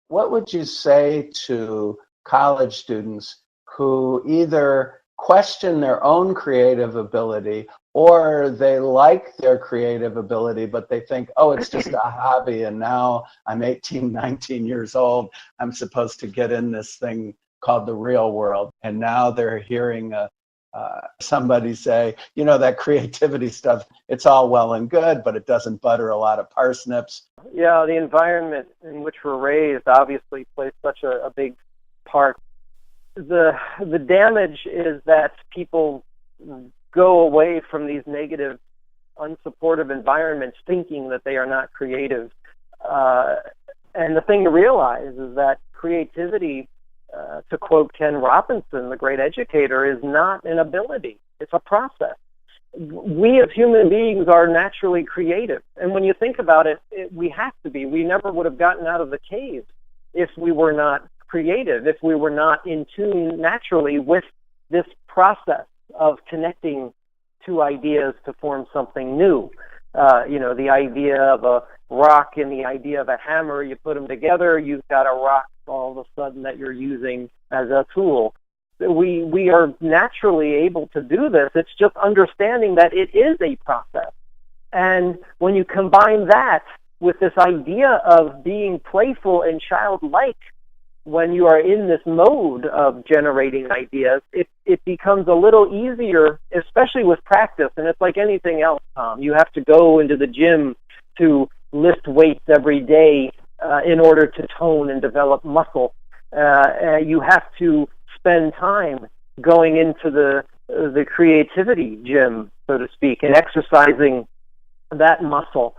what would you say to college students who either question their own creative ability or they like their creative ability, but they think, oh, it's just a hobby, and now I'm 18, 19 years old. I'm supposed to get in this thing called the real world. And now they're hearing somebody say, that creativity stuff, it's all well and good, but it doesn't butter a lot of parsnips. Yeah, the environment in which we're raised obviously plays such a big part. The damage is that people go away from these negative, unsupportive environments thinking that they are not creative. And the thing to realize is that creativity, to quote Ken Robinson, the great educator, is not an ability. It's a process. We as human beings are naturally creative. And when you think about it, we have to be. We never would have gotten out of the cave if we were not creative, if we were not in tune naturally with this process of connecting two ideas to form something new. The idea of a rock and the idea of a hammer, you put them together, you've got a rock all of a sudden that you're using as a tool. We are naturally able to do this. It's just understanding that it is a process. And when you combine that with this idea of being playful and childlike, when you are in this mode of generating ideas, it becomes a little easier, especially with practice. And it's like anything else, Tom. You have to go into the gym to lift weights every day in order to tone and develop muscle. You have to spend time going into the creativity gym, so to speak, and exercising that muscle.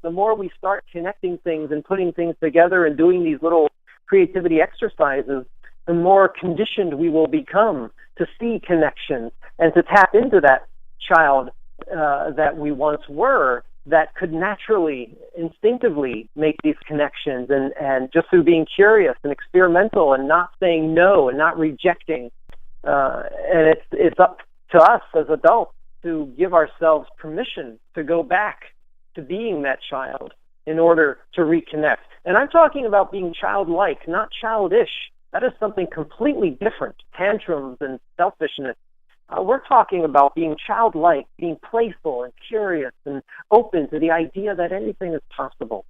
The more we start connecting things and putting things together and doing these little creativity exercises, the more conditioned we will become to see connections and to tap into that child that we once were, that could naturally, instinctively make these connections, and just through being curious and experimental and not saying no and not rejecting. And it's up to us as adults to give ourselves permission to go back to being that child in order to reconnect. And I'm talking about being childlike, not childish. That is something completely different. Tantrums and selfishness. We're talking about being childlike, being playful and curious and open to the idea that anything is possible.